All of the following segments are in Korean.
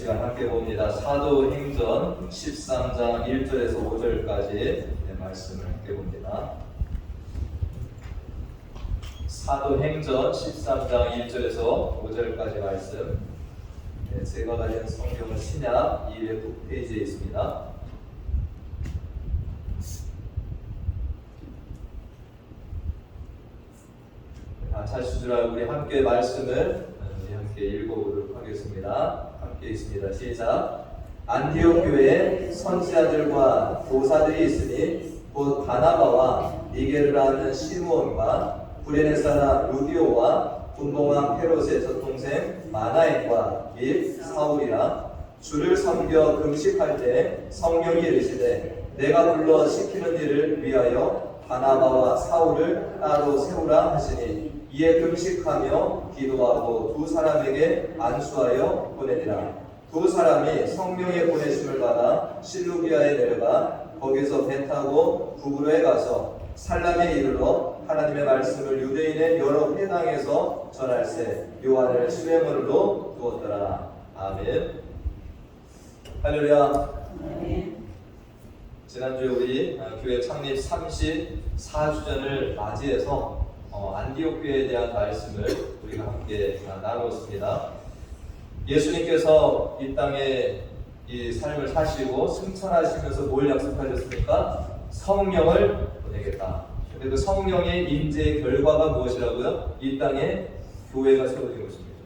시간 함께 봅니다. 사도행전 13장 1절에서 5절까지 말씀을 함께 봅니다. 사도행전 13장 1절에서 5절까지 말씀. 제가 가진 성경은 신약 209페이지에 있습니다. 다시 주라 우리 함께 말씀을 함께 읽어보도록 하겠습니다. 함께 있습니다. 시작. 안디옥 교회에 선지자들과 교사들이 있으니 곧 바나바와 니게르라 하는 시므온과 구레네 사람 루디오와 분봉왕 헤롯의 젖동생 마나엔과 및 사울이라. 주를 섬겨 금식할 때 성령이 이르시되 내가 불러 시키는 일을 위하여 바나바와 사울을 따로 세우라 하시니 이에 금식하며 기도하고 두 사람에게 안수하여 보내니라. 두 사람이 성령의 보내심을 받아 실루기아에 내려가 거기서 배 타고 구브로에 가서 살람에 이르러 하나님의 말씀을 유대인의 여러 회당에서 전할세 요한을 수레문으로 두었더라. 아멘. 할렐루야. 지난주에 우리 교회 창립 34주년을 맞이해서 안디옥 교회에 대한 말씀을 우리가 함께 나누었습니다. 예수님께서 이 땅에 이 삶을 사시고 승천하시면서 뭘 약속하셨습니까? 성령을 보내겠다. 근데 그 성령의 임재의 결과가 무엇이라고요? 이 땅에 교회가 세워진 것입니다.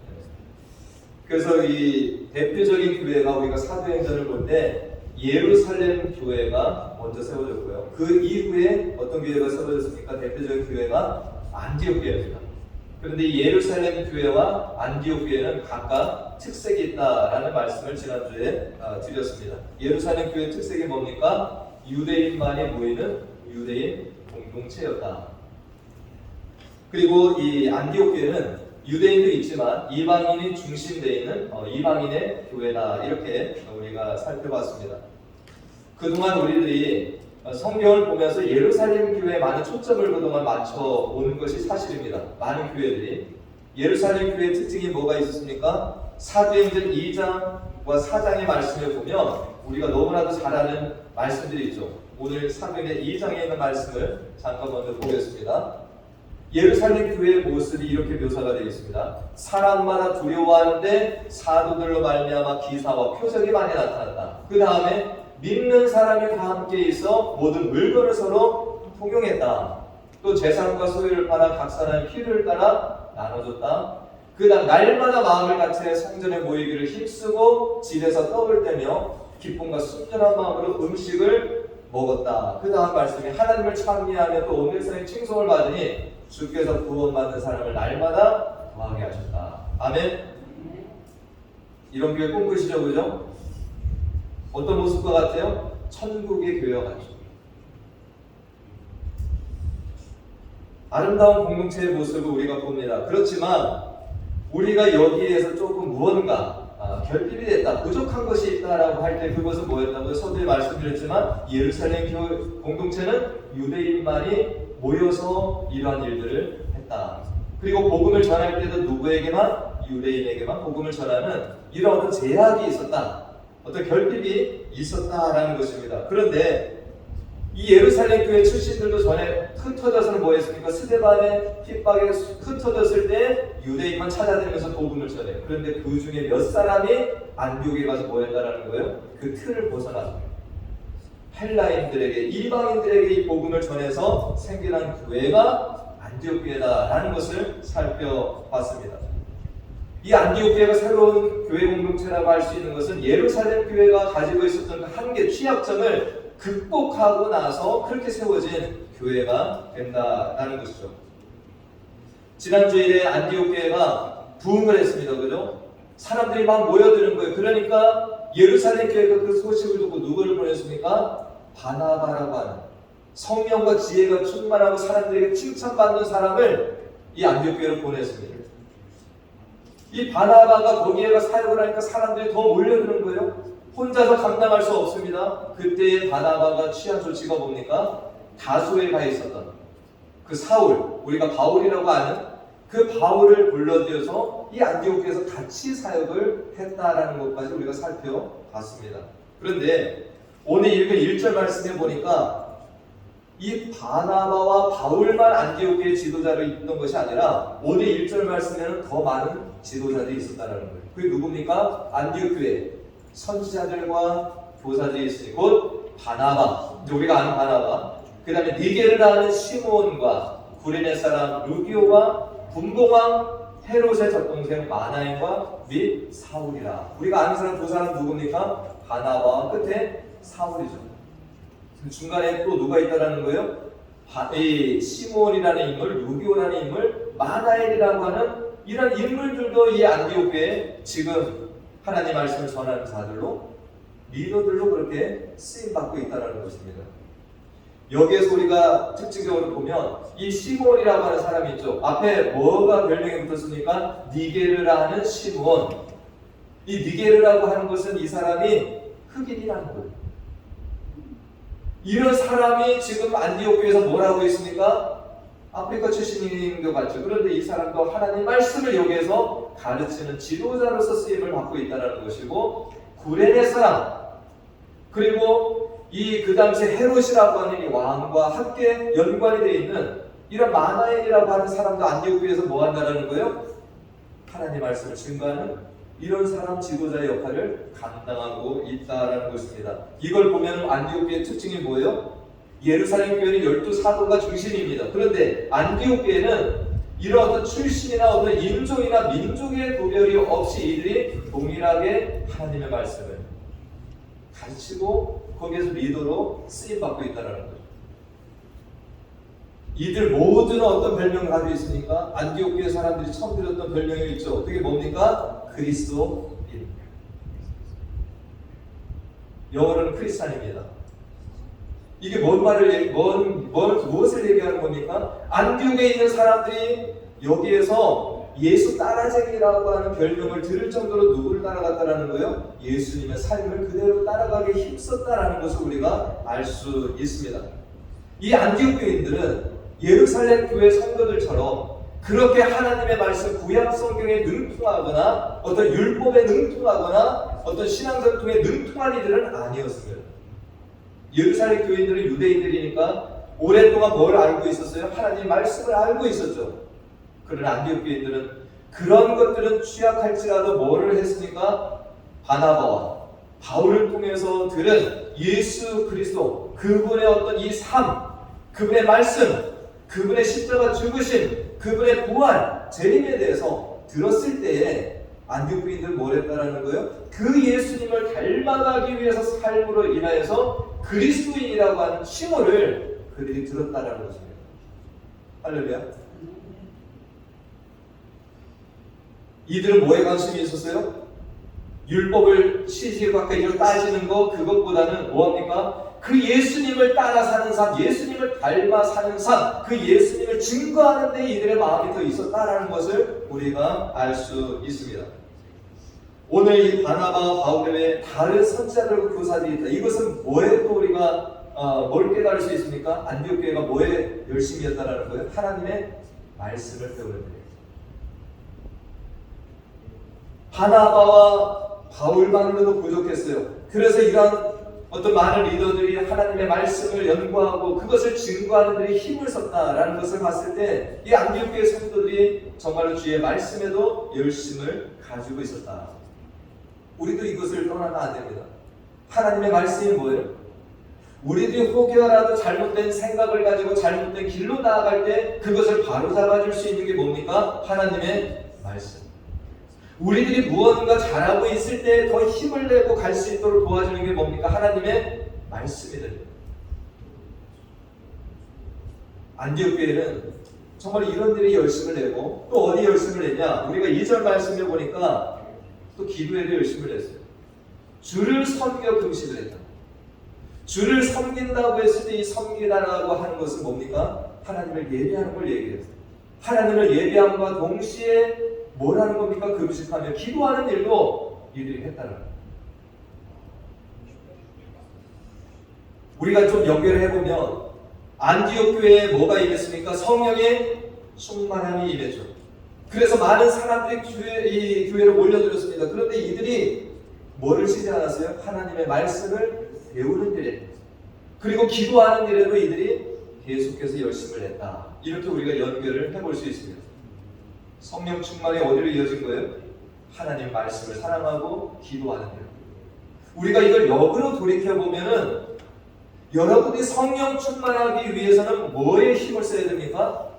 그래서 이 대표적인 교회가 우리가 사도행전을 볼 때 예루살렘 교회가 먼저 세워졌고요. 그 이후에 어떤 교회가 세워졌습니까? 대표적인 교회가 안디옥 교회입니다. 그런데 이 예루살렘 교회와 안디옥 교회는 각각 특색이 있다라는 말씀을 지난주에 드렸습니다. 예루살렘 교회의 특색이 뭡니까? 유대인만이 모이는 유대인 공동체였다. 그리고 이 안디옥 교회는 유대인도 있지만 이방인이 중심되어 있는 이방인의 교회다. 이렇게 우리가 살펴봤습니다. 그동안 우리들이 성경을 보면서 예루살렘 교회에 많은 초점을 그동안 맞춰오는 것이 사실입니다. 많은 교회들이. 예루살렘 교회의 특징이 뭐가 있었습니까? 사도행전 2장과 4장의 말씀을 보면 우리가 너무나도 잘 아는 말씀들이 있죠. 오늘 사도행전 2장에 있는 말씀을 잠깐 먼저 보겠습니다. 예루살렘 교회의 모습이 이렇게 묘사가 되어 있습니다. 사람마다 두려워하는데 사도들로 말미암아 기사와 표적이 많이 나타났다. 그 다음에 믿는 사람이 다 함께 있어 모든 물건을 서로 통용했다. 또 재산과 소유를 팔아 각 사람의 필요를 따라 나눠줬다. 그 다음 날마다 마음을 같이 성전에 모이기를 힘쓰고 집에서 떡을 떼며 기쁨과 순전한 마음으로 음식을 먹었다. 그 다음 말씀이 하나님을 찬미하며 또 온 세상의 칭송을 받으니 주께서 구원받는 사람을 날마다 더하게 하셨다. 아멘. 이런 교회 꿈꾸시죠, 그죠? 어떤 모습과 같아요? 천국의 교회와 같죠. 아름다운 공동체의 모습을 우리가 봅니다. 그렇지만 우리가 여기에서 조금 무언가 결핍이 됐다, 부족한 것이 있다라고 할 때 그것은 뭐였다고요? 서두에 말씀드렸지만 예루살렘 교회 공동체는 유대인만이 모여서 이러한 일들을 했다. 그리고 복음을 전할 때도 누구에게만? 유대인에게만 복음을 전하는 이런 어떤 제약이 있었다. 어떤 결핍이 있었다라는 것입니다. 그런데 이 예루살렘 교회 출신들도 전에 흩어져서는 뭐 했습니까? 스데반의 핍박에 흩어졌을 때 유대인만 찾아다니면서 복음을 전해요. 그런데 그 중에 몇 사람이 안디옥에 가서 뭐 했다라는 거예요? 그 틀을 벗어나서 헬라인들에게, 이방인들에게 이 복음을 전해서 생겨난 교회가 안디옥 교회다라는 것을 살펴봤습니다. 이 안디옥 교회가 새로운 교회 공동체라고 할 수 있는 것은 예루살렘 교회가 가지고 있었던 한계, 취약점을 극복하고 나서 그렇게 세워진 교회가 된다라는 것이죠. 지난주에 안디옥 교회가 부흥을 했습니다. 그죠? 사람들이 막 모여드는 거예요. 그러니까 예루살렘 교회가 그 소식을 듣고 누구를 보냈습니까? 바나바라고 하는 성령과 지혜가 충만하고 사람들에게 칭찬받는 사람을 이 안디옥 교회로 보냈습니다. 이 바나바가 거기에 사역을 하니까 사람들이 더 몰려드는 거예요. 혼자서 감당할 수 없습니다. 그때의 바나바가 취한 조치가 뭡니까? 다소에 가 있었던 그 사울, 우리가 바울이라고 하는 그 바울을 불러들여서 이 안디옥에서 같이 사역을 했다라는 것까지 우리가 살펴봤습니다. 그런데 오늘 읽은 1절 말씀에 보니까 이 바나바와 바울만 안디옥의 지도자로 있던 것이 아니라 오늘 1절 말씀에는 더 많은 지도자들이 있었다는 거예요. 그게 누굽니까? 안디옥 교회 선지자들과 교사들이 있으니 곧 바나바, 우리가 아는 바나바, 그 다음에 니게를 아는 시몬과 구레네 사람 루기오와 분봉왕 헤롯의 젖동생 마나엘과 및 사울이라. 우리가 아는 사람 두 사람 누굽니까? 바나바와 끝에 사울이죠. 중간에 또 누가 있다라는 거예요? 이 시몬이라는 인물, 루기오라는 인물, 마나엘이라고 하는 이런 인물들도 이 안디옥에 지금 하나님 말씀을 전하는 자들로, 리더들로 그렇게 쓰임받고 있다는 것입니다. 여기에서 우리가 특징적으로 보면 이 시몬이라고 하는 사람이 있죠. 앞에 뭐가 별명이 붙었습니까? 니게르라는 시몬. 이 니게르라고 하는 것은 이 사람이 흑인이라는 거예요. 이런 사람이 지금 안디옥 교회에서 뭘 하고 있습니까? 아프리카 출신인 것 같죠. 그런데 이 사람도 하나님 말씀을 여기에서 가르치는 지도자로서 쓰임을 받고 있다는 것이고, 구레네 사람, 그리고 그 당시에 헤롯이라고 하는 이 왕과 함께 연관이 되어 있는 이런 마나엘이라고 하는 사람도 안디옥 교회에서 뭐 한다는 거예요? 하나님 말씀을 증거하는 이런 사람 지도자의 역할을 감당하고 있다는 것입니다. 이걸 보면 안디옥 교회의 특징이 뭐예요? 예루살렘 교회는 12사도가 중심입니다. 그런데 안디옥 교회는 이런 어떤 출신이나 어떤 인종이나 민족의 구별이 없이 이들이 동일하게 하나님의 말씀을 가르치고 거기에서 리더로 쓰임받고 있다는 거죠. 이들 모두는 어떤 별명을 가지고 있습니까? 안디옥 교회 사람들이 처음 들었던 별명이 있죠. 그게 뭡니까? 그리스도인. 영어로는 크리스찬입니다. 이게 무엇을 얘기하는 겁니까? 안디옥에 있는 사람들이 여기에서 예수 따라쟁이라고 하는 별명을 들을 정도로 누구를 따라갔다라는 거예요? 예수님의 삶을 그대로 따라가게 힘썼다라는 것을 우리가 알 수 있습니다. 이 안디옥 교인들은 예루살렘 교회 성도들처럼 그렇게 하나님의 말씀 구약 성경에 능통하거나 어떤 율법에 능통하거나 어떤 신앙 전통에 능통한 이들은 아니었습니다. 예루살렘 교인들은 유대인들이니까 오랫동안 뭘 알고 있었어요? 하나님의 말씀을 알고 있었죠. 그러나 안디옥 교인들은 그런 것들은 취약할지라도 뭐를 했습니까? 바나바와 바울을 통해서 들은 예수 그리스도, 그분의 어떤 이 삶, 그분의 말씀, 그분의 십자가 죽으심, 그분의 부활, 재림에 대해서 들었을 때에 안디옥 교인들은 뭘 했다라는 거예요? 그 예수님을 닮아가기 위해서 삶으로 인하여서 그리스도인이라고 하는 칭호를 그들이 들었다라는 것입니다. 할렐루야. 이들은 뭐에 관심이 있었어요? 율법을 시시각각으로 따지는 것, 그것보다는 뭐합니까? 그 예수님을 따라 사는 삶, 예수님을 닮아 사는 삶, 그 예수님을 증거하는 데 이들의 마음이 더 있었다라는 것을 우리가 알 수 있습니다. 오늘 이 바나바, 바울 외에 다른 선지자들과 교사들이 있다. 이것은 뭐에 또 우리가 뭘 깨달을 수 있습니까? 안디옥 교회가 뭐에 열심히 했다라는 거예요? 하나님의 말씀을 배우는 거예요. 바나바와 바울만으로도 부족했어요. 그래서 이러한 어떤 많은 리더들이 하나님의 말씀을 연구하고 그것을 증거하는 데 힘을 썼다라는 것을 봤을 때 이 안디옥 교회 성도들이 정말로 주의 말씀에도 열심을 가지고 있었다. 우리도 이것을 떠나면 안 됩니다. 하나님의 말씀이 뭐예요? 우리들이 혹여라도 잘못된 생각을 가지고 잘못된 길로 나아갈 때 그것을 바로잡아줄 수 있는 게 뭡니까? 하나님의 말씀. 우리들이 무언가 잘하고 있을 때 더 힘을 내고 갈 수 있도록 도와주는 게 뭡니까? 하나님의 말씀이다. 안디옥 교회는 정말 이런 데에 열심을 내고 또 어디 열심을 냈냐? 우리가 2절 말씀에 보니까 또 기도에도 열심을 냈어요. 주를 섬겨 금식을 했다. 주를 섬긴다고 했을 때 이 섬기다라고 하는 것은 뭡니까? 하나님을 예배하는 걸 얘기했어요. 하나님을 예배함과 동시에 뭘 하는 겁니까? 금식하며 기도하는 일도 이들이 했다는 거예요. 우리가 좀 연결해보면 안디옥 교회에 뭐가 임했습니까? 성령의 충만함이 임했죠. 그래서 많은 사람들이 이 교회를 몰려들었습니다. 그런데 이들이 뭐를 쉬지 않았어요? 하나님의 말씀을 배우는 일에, 그리고 기도하는 일에도 이들이 계속해서 열심을 했다. 이렇게 우리가 연결을 해볼 수 있습니다. 성령 충만이 어디로 이어진 거예요? 하나님 말씀을 사랑하고 기도하는 일. 우리가 이걸 역으로 돌이켜보면은 여러분이 성령 충만하기 위해서는 뭐에 힘을 써야 됩니까?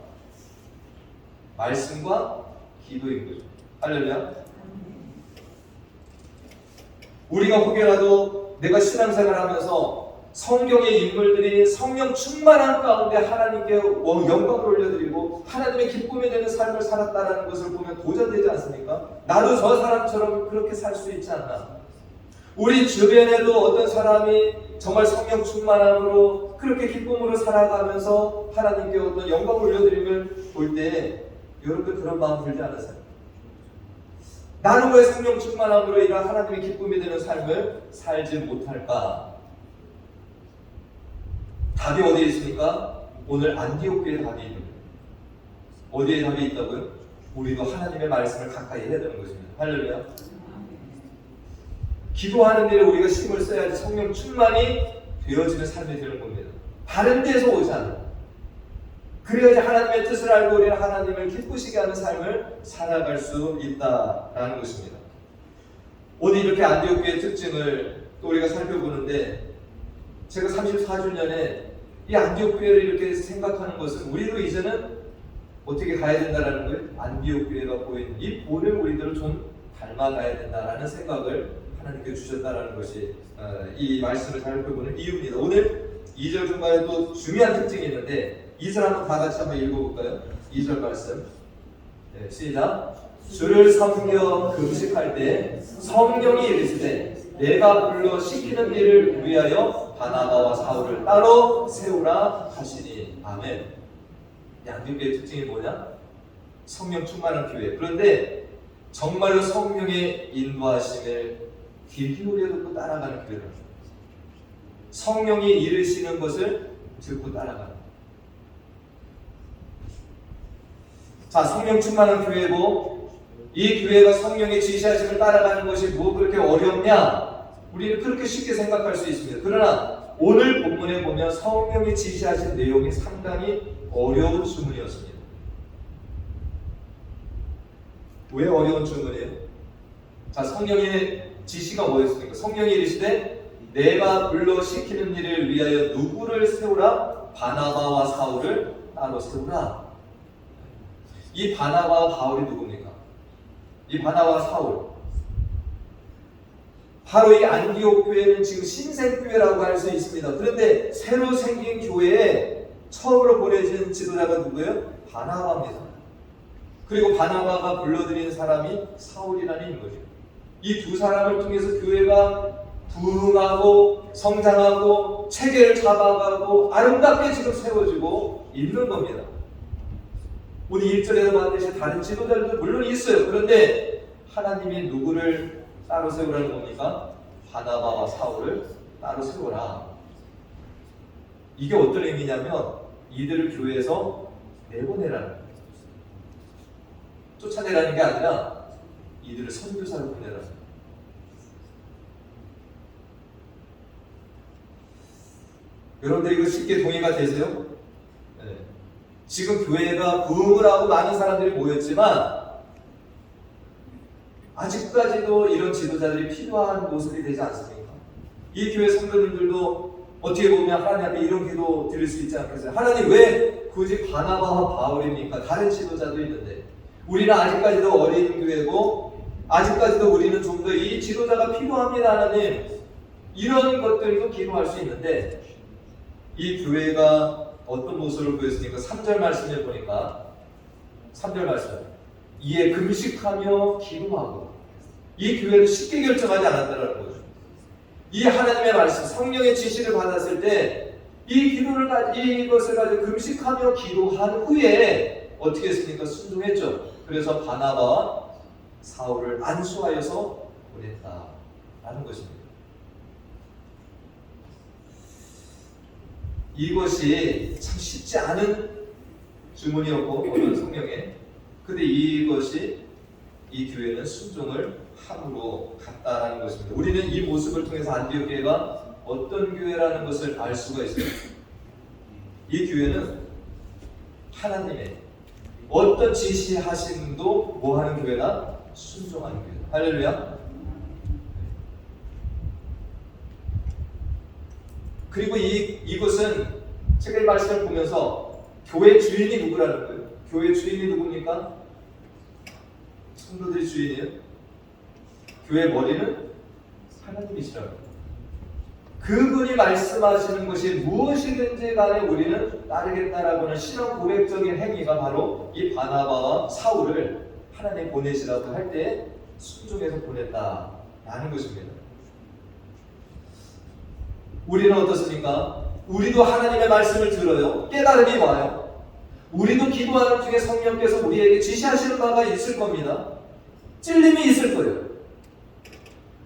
말씀과 기도인 거죠. 할렐루야. 우리가 혹여라도 내가 신앙생활을 하면서 성경의 인물들이 성령 충만한 가운데 하나님께 영광을 올려드리고 하나님의 기쁨이 되는 삶을 살았다는 것을 보면 도전되지 않습니까? 나도 저 사람처럼 그렇게 살 수 있지 않나? 우리 주변에도 어떤 사람이 정말 성령 충만함으로 그렇게 기쁨으로 살아가면서 하나님께 어떤 영광을 올려드림을 볼 때 여러분 그런 마음 들지 않으세요? 나는 왜 성령 충만함으로 이런 하나님의 기쁨이 되는 삶을 살지 못할까? 답이 어디에 있습니까? 오늘 안디옥 교회에 답이 있는 거예요. 어디에 답이 있다고요? 우리도 하나님의 말씀을 가까이 해야 되는 것입니다. 할렐루야. 기도하는 일에 우리가 힘을 써야지 성령 충만이 되어지는 삶이 되는 겁니다. 다른 데서 오지 않아요. 그래야지 하나님의 뜻을 알고 우리는 하나님을 기쁘시게 하는 삶을 살아갈 수 있다라는 것입니다. 오늘 이렇게 안디옥 교회의 특징을 또 우리가 살펴보는데, 제가 34주년에 이 안디옥 교회를 이렇게 생각하는 것은 우리도 이제는 어떻게 가야 된다라는 거예요? 안디옥 교회가 보이는 이 본을 우리들은 좀 닮아가야 된다라는 생각을 하나님께 주셨다라는 것이 이 말씀을 살펴보는 이유입니다. 오늘 2절 중간에 또 중요한 특징이 있는데 2절 한번 다 같이 한번 읽어볼까요? 2절 말씀. 네, 시작. 주를 섬겨 금식할 때 성령이 이르시되 내가 불러 시키는 일을 위하여 바나바와 사울을 따로 세우라 하시니. 아멘. 안디옥교회의 특징이 뭐냐? 성령 충만한 교회. 그런데 정말로 성령의 인도하심을 귀 기울여 듣고 따라가는 교회를, 성령이 이르시는 것을 듣고 따라가는. 자, 성령 충만한 교회고 이 교회가 성령의 지시하심을 따라가는 것이 뭐 그렇게 어렵냐? 우리는 그렇게 쉽게 생각할 수 있습니다. 그러나 오늘 본문에 보면 성령이 지시하신 내용이 상당히 어려운 주문이었습니다. 왜 어려운 주문이에요? 자, 성령의 지시가 뭐였습니까? 성령이 이르시되 내가 불러 시키는 일을 위하여 누구를 세우라? 바나바와 사울을 따로 세우라. 이 바나바와 바울이 누굽니까? 이 바나바와 사울, 바로 이 안디옥 교회는 지금 신생교회라고 할 수 있습니다. 그런데 새로 생긴 교회에 처음으로 보내진 지도자가 누구예요? 바나바입니다. 그리고 바나바가 불러들인 사람이 사울이라는 거죠. 이 두 사람을 통해서 교회가 부흥하고 성장하고 체계를 잡아가고 아름답게 지금 세워지고 있는 겁니다. 오늘 1절에서 봤듯이 다른 지도자들도 물론 있어요. 그런데 하나님이 누구를 따로 세우라는 겁니까? 바나바와 사울을 따로 세우라. 이게 어떤 의미냐면 이들을 교회에서 내보내라는 거예요. 쫓아내라는 게 아니라 이들을 선교사로 보내라는 거예요. 여러분들 이거 쉽게 동의가 되세요? 네. 지금 교회가 부흥을 하고 많은 사람들이 모였지만 아직까지도 이런 지도자들이 필요한 모습이 되지 않습니까? 이 교회 성도님들도 어떻게 보면 하나님 앞에 이런 기도 드릴 수 있지 않겠어요? 하나님 왜 굳이 바나바와 바울입니까? 다른 지도자도 있는데 우리는 아직까지도 어린 교회고 아직까지도 우리는 좀 더 이 지도자가 필요합니다 하나님, 이런 것들도 기도할 수 있는데 이 교회가 어떤 모습을 보였으니까 3절 말씀에 보니까 3절 말씀, 이에 금식하며 기도하고. 이 교회는 쉽게 결정하지 않았다는 거죠. 이 하나님의 말씀, 성령의 지시를 받았을 때 이 이것을 가지고 금식하며 기도한 후에 어떻게 했습니까? 순종했죠. 그래서 바나바와 사울을 안수하여서 보냈다라는 것입니다. 이것이 참 쉽지 않은 주문이었고 오늘 성경에 근데 이것이 이 교회는 순종을 함으로 갔다라는 것입니다. 우리는 이 모습을 통해서 안디옥 교회가 어떤 교회라는 것을 알 수가 있어요. 이 교회는 하나님의 어떤 지시하심도 뭐하는 교회다? 순종하는 교회다. 할렐루야. 그리고 이것은 제가 이 말씀을 보면서 교회 주인이 누구라는 거예요? 교회 주인이 누굽니까? 성도들이 주인이에요. 교회 머리는 하나님이시라고. 그분이 말씀하시는 것이 무엇이든지 간에 우리는 따르겠다라고 하는 신앙 고백적인 행위가 바로 이 바나바와 사울을 하나님 보내시라고 할 때 순종해서 보냈다라는 것입니다. 우리는 어떻습니까? 우리도 하나님의 말씀을 들어요. 깨달음이 와요. 우리도 기도하는 중에 성령께서 우리에게 지시하시는 바가 있을 겁니다. 찔림이 있을 거예요.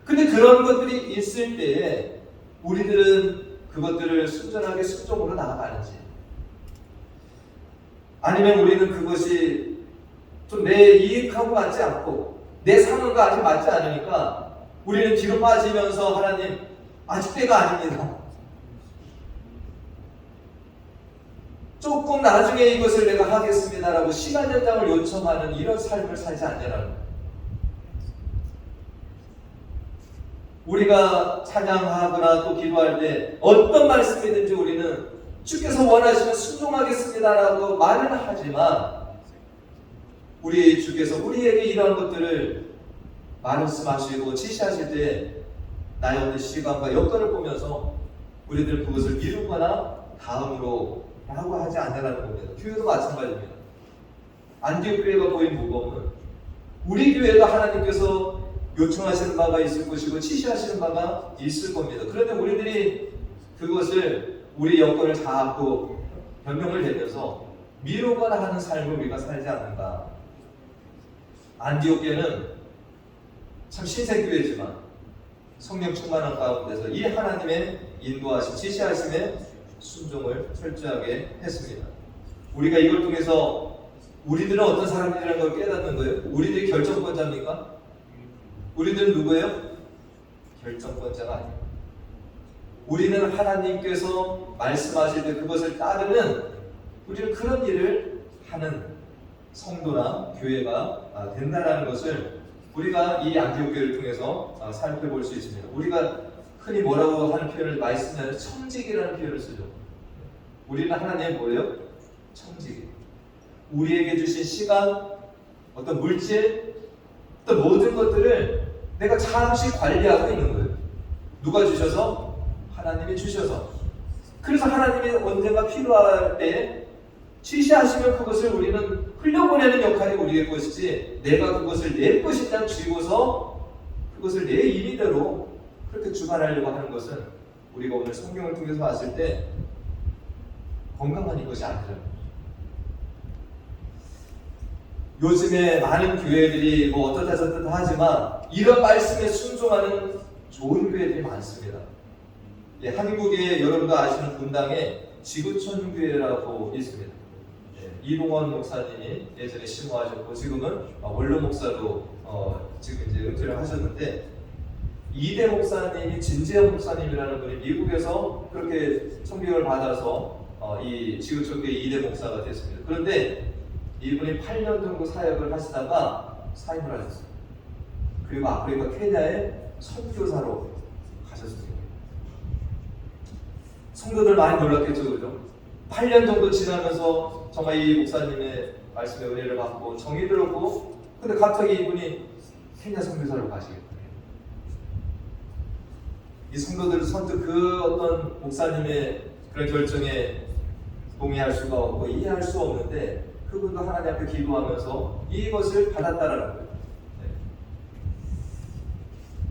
근데 그런 것들이 있을 때에 우리들은 그것들을 순전하게 순종으로 나아가는지, 아니면 우리는 그것이 좀 내 이익하고 맞지 않고 내 상황과 아직 맞지 않으니까 우리는 뒤로 빠지면서 하나님 아직 때가 아닙니다. 조금 나중에 이것을 내가 하겠습니다라고 시간 연장을 요청하는 이런 삶을 살지 않냐라는 거예요. 우리가 찬양하거나 또 기도할 때 어떤 말씀이든지 우리는 주께서 원하시면 순종하겠습니다라고 말은 하지만 우리 주께서 우리에게 이러한 것들을 말씀하시고 지시하실 때 나의 어떤 시간과 여건을 보면서 우리들 그것을 미루거나 다음으로 라고 하지 않으라는 겁니다. 교회도 마찬가지입니다. 안디옥 교회가 보인 무거움은 우리 교회도 하나님께서 요청하시는 바가 있을 것이고 지시하시는 바가 있을 겁니다. 그런데 우리들이 그것을 우리 여건을 잡고 변명을 대면서 미루거나 하는 삶을 우리가 살지 않는가. 안디옥 교회는 참 신생교회지만 성령 충만한 가운데서 이 하나님의 인도하심, 지시하심에 순종을 철저하게 했습니다. 우리가 이걸 통해서 우리들은 어떤 사람들이라는 걸 깨닫는 거예요. 우리들이 결정권자입니까? 우리들은 누구예요? 결정권자가 아니에요. 우리는 하나님께서 말씀하실 때 그것을 따르는, 우리는 그런 일을 하는 성도나 교회가 된다는 것을 우리가 이 안디옥 교회를 통해서 살펴볼 수 있습니다. 우리가 흔히 뭐라고 하는 표현을 많이 쓰냐면 청직이라는 표현을 쓰죠. 우리는 하나님의 뭐예요? 청직. 우리에게 주신 시간, 어떤 물질, 어떤 모든 것들을 내가 잠시 관리하고 있는 거예요. 누가 주셔서? 하나님이 주셔서. 그래서 하나님이 언젠가 필요할 때 지시하시면 그것을 우리는 흘려보내는 역할이 우리의 것이지, 내가 그것을 내 것이냐 쥐고서 그것을 내 임의대로 그렇게 주관하려고 하는 것은 우리가 오늘 성경을 통해서 봤을 때 건강한 이것이 아니라는 거죠. 요즘에 많은 교회들이 뭐 어떻다 저떻다 하지만 이런 말씀에 순종하는 좋은 교회들이 많습니다. 예, 한국에 여러분도 아시는 분당에 지구촌교회라고 있습니다. 예, 이동원 목사님이 예전에 심호하셨고 지금은 원로 목사로 지금 이제 은퇴를 하셨는데, 이대 목사님이 진재영 목사님이라는 분이 미국에서 그렇게 청빙을 받아서 이 지구촌교회 이대 목사가 됐습니다. 그런데 이분이 8년 정도 사역을 하시다가 사임을 하셨어요. 그리고 아프리카 케냐에 선교사로 가셨습니다. 성도들 많이 놀랐겠죠, 그죠? 8년 정도 지나면서 정말 이 목사님의 말씀의 은혜를 받고 정이 들었고, 근데 갑자기 이분이 케냐 선교사로 가시겠다. 이 성도들 선뜻 그 어떤 목사님의 그런 결정에 동의할 수가 없고 이해할 수 없는데, 그분도 하나님 앞에 기도하면서 이것을 받았다라는 거예요. 네.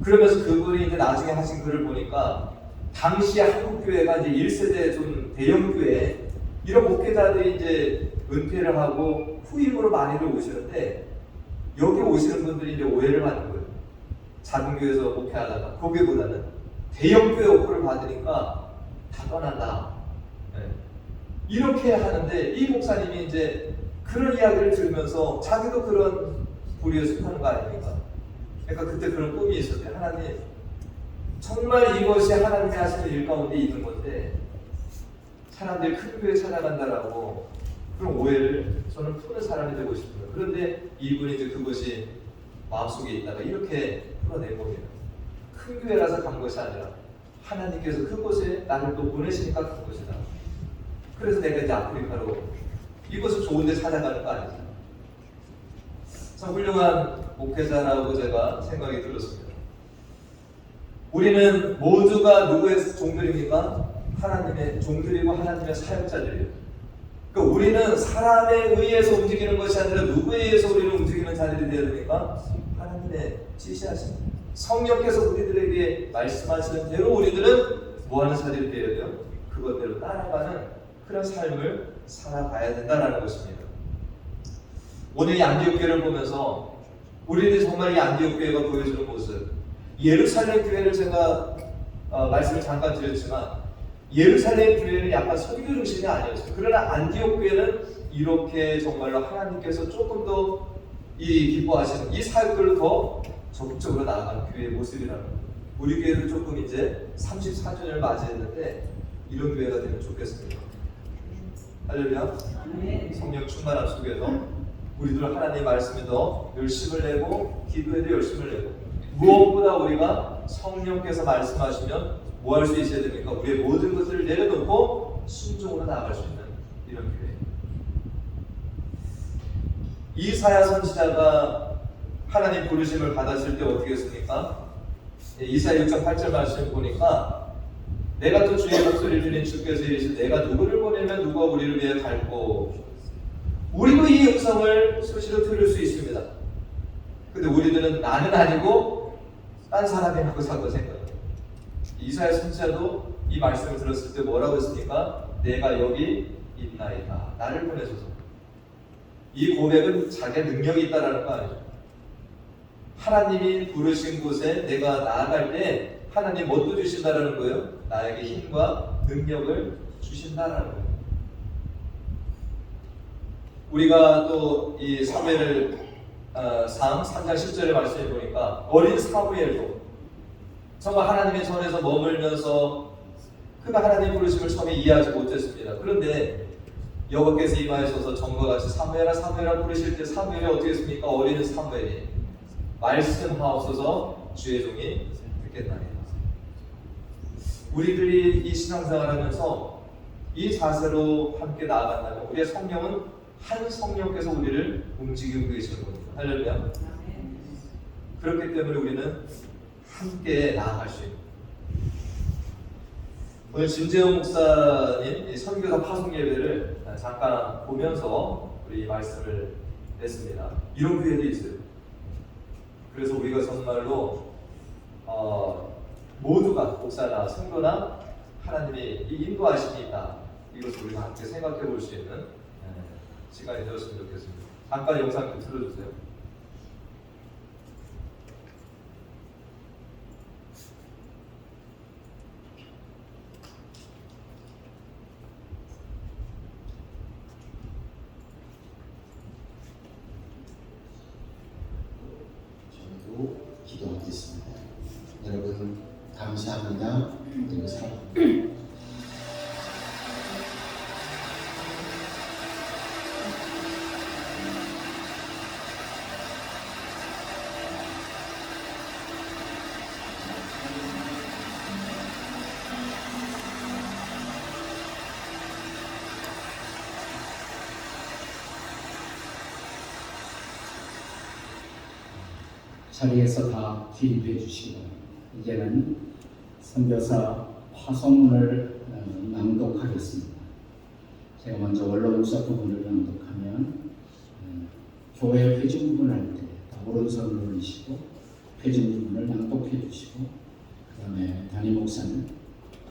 그러면서 그분이 이제 나중에 하신 글을 보니까 당시 한국교회가 이제 1세대 좀 대형교회 이런 목회자들이 이제 은퇴를 하고 후임으로 많이들 오시는데, 여기 오시는 분들이 이제 오해를 받는 거예요. 작은 교회에서 목회하다가 거기보다는 대형교회 오프를 받으니까 다 떠난다. 네. 이렇게 하는데, 이 목사님이 이제 그런 이야기를 들으면서 자기도 그런 부류에 속하는 거 아닙니까? 그러니까 그때 그런 꿈이 있었대요. 하나님, 정말 이것이 하나님이 하시는 일 가운데 있는 건데 사람들이 큰 교회 찾아간다라고 그런 오해를 저는 푸는 사람이 되고 싶어요. 그런데 이분이 이제 그것이 마음속에 있다가 이렇게 풀어낸 겁니다. 큰 교회라서 간 것이 아니라 하나님께서 그곳에 나를 또 보내시니까 간 것이다. 그래서 내가 이제 아프리카로 이것은 좋은 데 찾아가는 거 아니죠. 참 훌륭한 목회자라고 제가 생각이 들었습니다. 우리는 모두가 누구의 종들입니까? 하나님의 종들이고 하나님의 사역자들이에요. 그러니까 우리는 사람에 의해서 움직이는 것이 아니라 누구에 의해서 우리는 움직이는 자들이 되어야 됩니까? 하나님의 지시하신 성령께서 우리들에게 말씀하시는 대로 우리들은 뭐하는 자들이 되어야 돼요? 그것대로 따라가는 그런 삶을 살아가야 된다는 것입니다. 오늘 이 안디옥 교회를 보면서 우리들이 정말 이 안디옥 교회가 보여주는 모습, 예루살렘 교회를 제가 말씀을 잠깐 드렸지만 예루살렘 교회는 약간 선교 중심이 아니었어요. 그러나 안디옥 교회는 이렇게 정말로 하나님께서 조금 더 이 기뻐하시는 이 사역들을 더 적극적으로 나아가는 교회의 모습이라는 거예요. 우리 교회도 조금 이제 34주년을 맞이했는데 이런 교회가 되면 좋겠습니다. 할렐루야. 성령 충만함 속에서 우리들 하나님 말씀에 더 열심을 내고 기도에도 열심을 내고 무엇보다 우리가 성령께서 말씀하시면 뭐 할 수 있어야 됩니까? 우리의 모든 것을 내려놓고 순종으로 나아갈 수 있는 이런 교회. 이사야 선지자가 하나님 부르심을 받았을 때 어떻게 했습니까? 이사야 6장 8절 말씀 보니까 내가 또 주의 목소리를 들린 주께서 이르시되 내가 누구를 보내면 누가 우리를 위해 갈고. 우리도 이 음성을 수시로 들을 수 있습니다. 근데 우리들은 나는 아니고 딴 사람이라고 자꾸 생각해요. 이사야 선지자도 이 말씀을 들었을 때 뭐라고 했습니까? 내가 여기 있나이다. 나를 보내소서. 이 고백은 자기의 능력이 있다라는 거 아니죠. 하나님이 부르신 곳에 내가 나아갈 때 하나님 뭣도 주신다라는 거예요? 나에게 힘과 능력을 주신다라는 거예요. 우리가 또 이 사무엘 3장 10절의 말씀을 보니까 어린 사무엘도 정말 하나님의 전에서 머물면서 그가 하나님 부르심을 처음에 이해하지 못했습니다. 그런데 여호와께서 임하셔서 전과 같이 사무엘아 사무엘아 부르실 때 사무엘이 어떻게 했습니까? 어린 사무엘이 말씀하옵소서 주의 종이 듣겠나이다. 우리들이 이 신앙생활을 하면서 이 자세로 함께 나아간다면 우리의 성령은 한 성령께서 우리를 움직이고 계시는 겁니다. 할렐루야. 그렇기 때문에 우리는 함께 나아갈 수 있는. 오늘 진재영 목사님 이 선교사 파송 예배를 잠깐 보면서 우리 말씀을 냈습니다. 이런 교회도 있어요. 그래서 우리가 정말로 모두가 목사나 성도나 하나님이 이 인도하심이 있다. 이것을 우리가 함께 생각해 볼 수 있는 시간이 되었으면 좋겠습니다. 잠깐 영상 좀 틀어주세요. 기도하겠습니다. 여러분 감사합니다. 그리고 사랑합니다. 자리에서 다 기립해 주시고 이제는 선교사 화성문을 낭독하겠습니다. 제가 먼저 원로 목사 부분을 낭독하면 교회 회중 부분 할 때 오른손을 올리시고 회중 부분을 낭독해 주시고 그 다음에 담임 목사는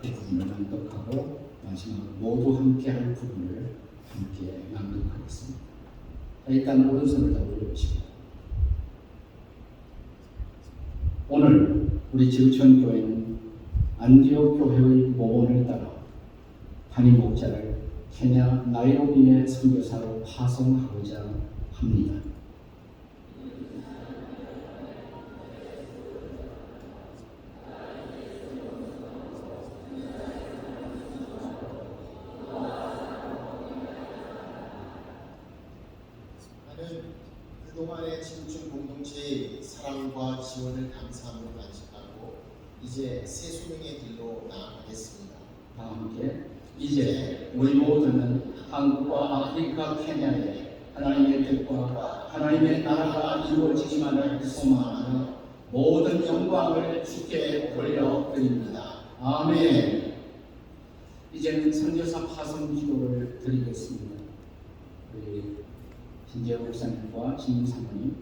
그 부분을 낭독하고 마지막으로 모두 함께 할 부분을 함께 낭독하겠습니다. 일단 오른손을 다 올려주시고 오늘 우리 지구촌교회는 안디옥 교회의 모본을 따라 담임 목자를 케냐 나이로비의 선교사로 파송하고자 합니다. 나는 그동안의 진중 공동체의 사랑과 지원을 감사함으로 간직하고 이제 새 소명의 길로 나아가겠습니다. 다 함께 이제 우리 모두는 한국과 아프리카 케냐에 하나님의 뜻과 하나님의 나라가 이루어지기만을 소망하며 모든 영광을 주께 돌려드립니다. 아멘. 이제는 선교사 파송 기도를 드리겠습니다. 우리 신재호 목사님과 진임 사모님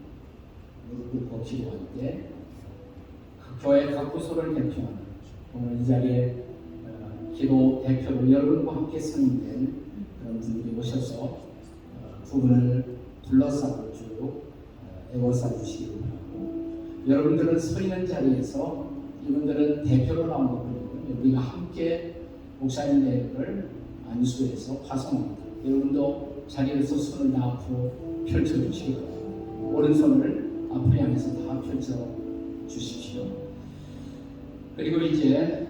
무릎 꿇고 기도할 때 각 교회 각 부서를 대표하는 오늘 이 자리에 기도 대표로 여러분과 함께 선임된 그런 분들이 오셔서 두 분을 둘러싸고 쭉 애워싸 주시기 바라고, 여러분들은 서 있는 자리에서 이분들은 대표로 나온 거거든요. 우리가 함께 목사님 내역을 안수해서 파송합니다. 여러분도 자리에서 손을 다 앞으로 펼쳐 주시기 바랍니다. 오른손을 앞으로 향해서 다 펼쳐 주십시오. 그리고 이제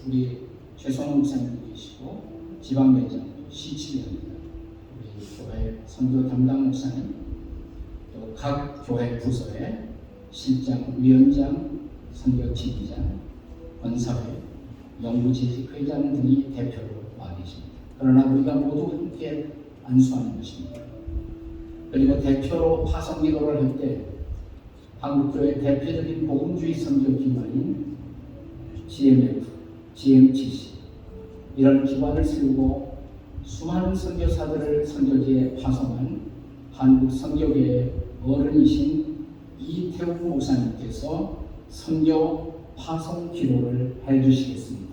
우리 최성훈 목사님도 계시고 지방매장 시치입니다. 우리 교회 선교 담당 목사님, 또 각 교회 부서의 실장, 위원장, 선교팀장, 권사회, 영구재직회장 등이 대표로 와 계십니다. 그러나 우리가 모두 함께 안수하는 것입니다. 그리고 대표로 파송 기도를 할 때 한국교회 대표적인 복음주의 선교 기관인 GMF, GMTC 이런 기관을 세우고 수많은 선교사들을 선교지에 파송한 한국 선교계의 어른이신 이태욱 목사님께서 선교 파송 기도를 해주시겠습니다.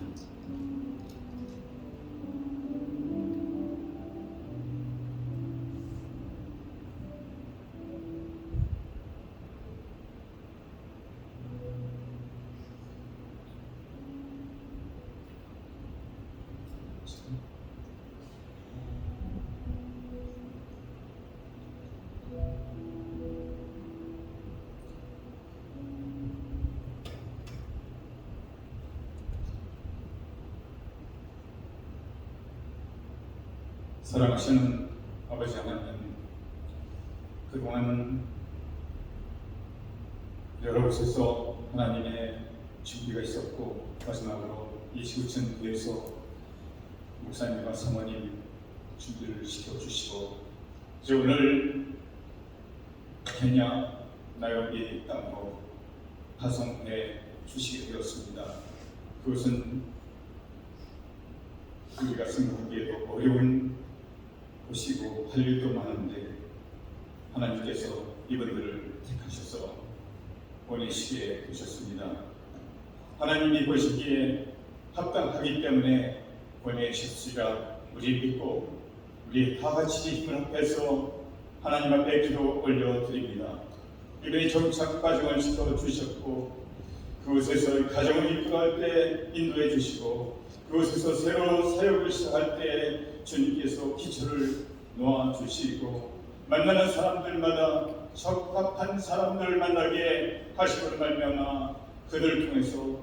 사랑하시는 아버지 하나님, 그동안 여러 곳에서 하나님의 준비가 있었고 마지막으로 이 지구촌 교회에서 목사님과 사모님 준비를 시켜주시고 이제 오늘 케냐 나이로비 땅으로 파송해 주시게 되었습니다. 그것은 우리가 생각하기에도 어려운 곳이고 할 일도 많은데 하나님께서 이분들을 택하셔서 보내시게 되셨습니다. 하나님이 보시기에 합당하기 때문에 보내셨으리라 우리 믿고 우리 다 같이 힘을 합해서 하나님 앞에 기도 올려드립니다. 이번에 정착 과정을 시켜주셨고 그곳에서 가정을 이끌어갈 때 인도해 주시고 그곳에서 새로 사역을 시작할 때 주님께서 기초를 놓아주시고 만나는 사람들마다 적합한 사람들을 만나게 하시고 말미암아 그들을 통해서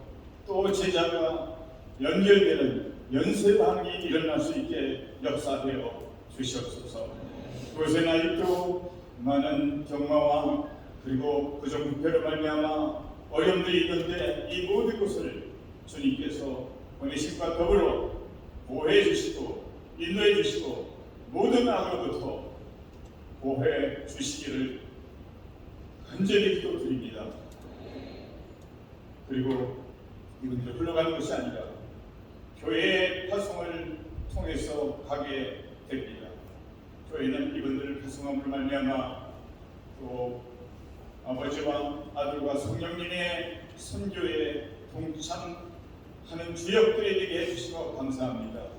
또 제자가 연결되는 연쇄방이 일어날 수 있게 역사되어 주시옵소서. 그곳에 아직도 많은 경마와 그리고 부정부패로 말미암아 어려움들이 있는데 이 모든 것을 주님께서 보내심과 더불어 보호해 주시고 인도해 주시고 모든 악으로부터 보호해 주시기를 간절히 기도드립니다. 그리고 이분들 흘러가는 것이 아니라 교회의 파송을 통해서 가게 됩니다. 교회는 이분들을 파송함으로 말미암아 또 아버지와 아들과 성령님의 선교에 동참하는 주역들이 되게 해주시고 감사합니다.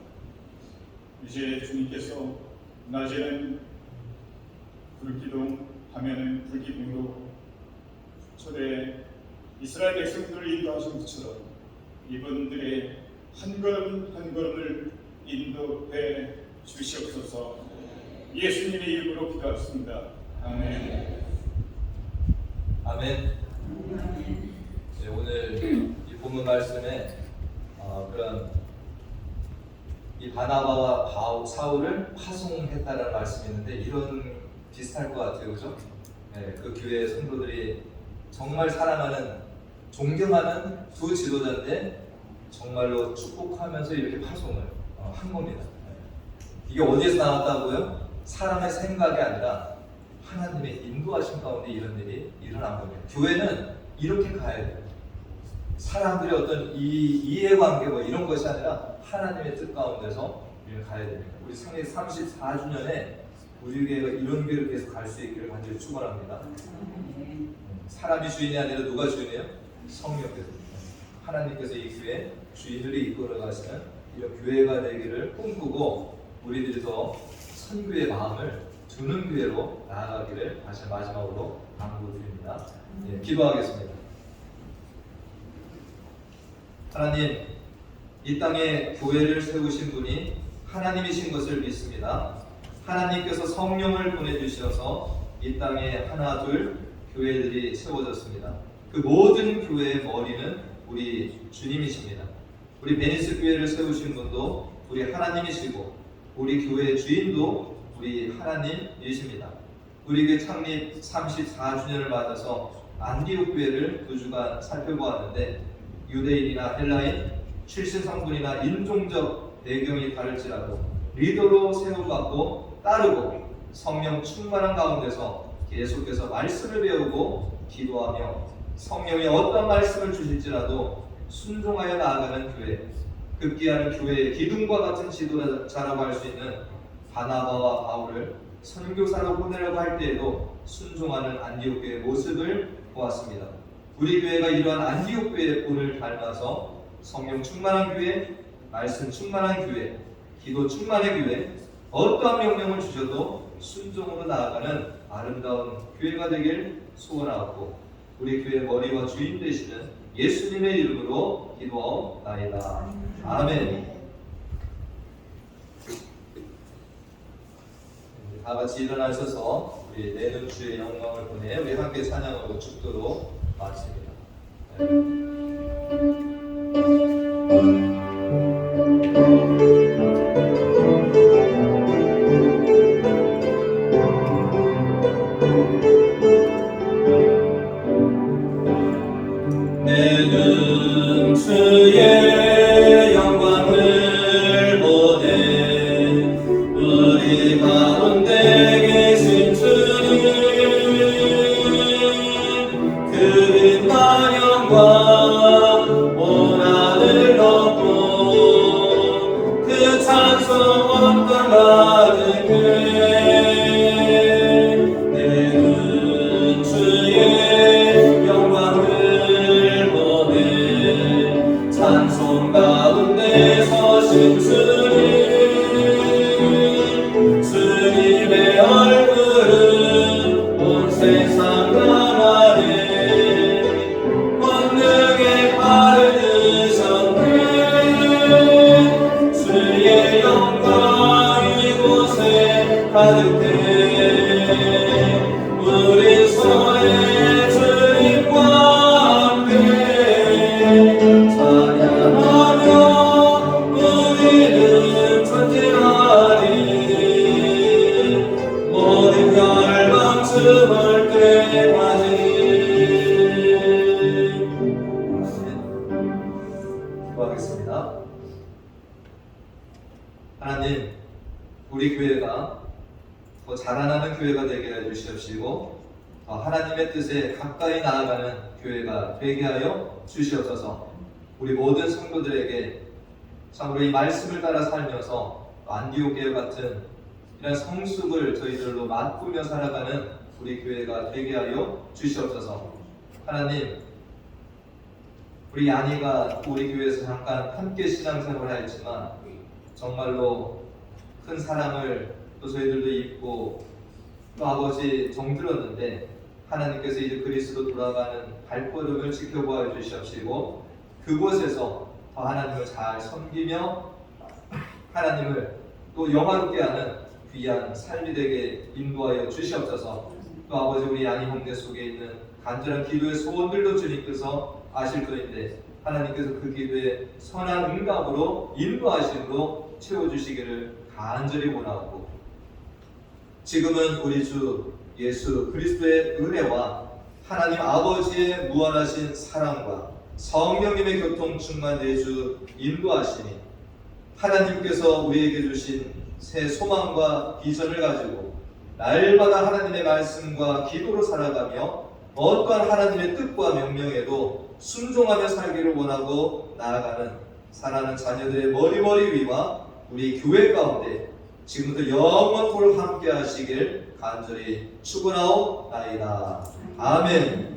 이제 주님께서 낮에는 불기둥, 밤에는 불기둥으로 초대 이스라엘 백성들을 인도하신 것처럼 이분들의 한 걸음 한 걸음을 인도해 주시옵소서. 예수님의 이름으로 기도하겠습니다. 아멘. 아멘. 네, 오늘 이 본문 말씀에 그런 이 바나바와 사울을 파송했다는 말씀이 있는데 이런 비슷할 것 같아요, 그죠? 네, 그 교회 성도들이 정말 사랑하는, 존경하는 두 지도자인데 정말로 축복하면서 이렇게 파송을 한 겁니다. 이게 어디에서 나왔다고요? 사람의 생각이 아니라 하나님의 인도하심 가운데 이런 일이 일어난 겁니다. 교회는 이렇게 가야 돼요. 사람들의 어떤 이해관계 뭐 이런 것이 아니라 하나님의 뜻 가운데서 이렇게 가야 됩니다. 우리 성례 34주년에 우리 교회가 이런 교회를 계속 갈 수 있기를 간절히 축원합니다. 사람이 주인이 아니라 누가 주인이에요? 성령께서. 하나님께서 이 교회 주인으로 이끌어 가시는 이런 교회가 되기를 꿈꾸고 우리들이 더 선교의 마음을 주는 교회로 나아가기를 다시 마지막으로 당부드립니다. 예, 기도하겠습니다. 하나님, 이 땅에 교회를 세우신 분이 하나님이신 것을 믿습니다. 하나님께서 성령을 보내주셔서 이 땅에 하나 둘 교회들이 세워졌습니다. 그 모든 교회의 머리는 우리 주님이십니다. 우리 베니스 교회를 세우신 분도 우리 하나님이시고 우리 교회의 주인도 우리 하나님이십니다. 우리 교회 창립 34주년을 맞아서 안디옥 교회를 2주간 살펴보았는데 유대인이나 헬라인, 출신 성분이나 인종적 배경이 다를지라도 리더로 세움받고 따르고 성령 충만한 가운데서 계속해서 말씀을 배우고 기도하며 성령이 어떤 말씀을 주실지라도 순종하여 나아가는 교회, 급기야는 교회의 기둥과 같은 지도자라고 할 수 있는 바나바와 바울을 선교사로 보내려고 할 때에도 순종하는 안디옥 교회의 모습을 보았습니다. 우리 교회가 이러한 안디옥 교회의 본을 닮아서 성령 충만한 교회, 말씀 충만한 교회, 기도 충만의 교회, 어떠한 명령을 주셔도 순종으로 나아가는 아름다운 교회가 되길 소원하고 우리 교회의 머리와 주인 되시는 예수님의 이름으로 기도하옵나이다. 아멘. 다 같이 일어나셔서 우리 내는 주의 영광을 보내 우리 함께 찬양하고 축도로 마칩니다. 내는 주의 영광을 보내 우리 가운데 계신 주님 그 빛난 영광 온 하늘 덮고 그 찬송 온 땅 가득해 내는 주의 영광을 보내 찬송 가운데 서신 주님의 얼굴은 온 세상 나라에 권능의 팔을 드셨네 주의 영광 이곳에 가득해 우리 손에 주님과 함께 찬양하며 우리는 전진하리 모든 열방 춤을 때까지. 기도하겠습니다. 하나님, 우리 교회가 더 자라나는 교회가 되게 해주시옵시고 더 하나님의 뜻에 가까이 나아가는 교회가 되게 하여 주시옵소서. 우리 모든 성도들에게 참으로 이 말씀을 따라 살면서 안디옥 교회 같은 이런 성숙을 저희들로 맛보며 살아가는 우리 교회가 되게 하여 주시옵소서. 하나님, 우리 야니가 우리 교회에서 잠깐 함께 신앙생활을 하였지만 정말로 큰 사랑을 또 저희들도 입고 또 아버지 정들었는데 하나님께서 이제 그리스도 돌아가는 발걸음을 지켜보아 주시옵시고 그곳에서 더 하나님을 잘 섬기며 하나님을 또 영화롭게 하는 귀한 삶이 되게 인도하여 주시옵소서. 또 아버지 우리 안희 홍대 속에 있는 간절한 기도의 소원들도 주님께서 아실 터인데 하나님께서 그 기도에 선한 응답으로 인도하심으로 채워주시기를 간절히 원하고 지금은 우리 주 예수 그리스도의 은혜와 하나님 아버지의 무한하신 사랑과 성령님의 교통 충만 내주 인도하시니 하나님께서 우리에게 주신 새 소망과 비전을 가지고 날마다 하나님의 말씀과 기도로 살아가며 어떠한 하나님의 뜻과 명령에도 순종하며 살기를 원하고 나아가는 사랑하는 자녀들의 머리머리 위와 우리 교회 가운데 지금부터 영원토록 함께 하시길 간절히 축원하옵나이다. 아멘.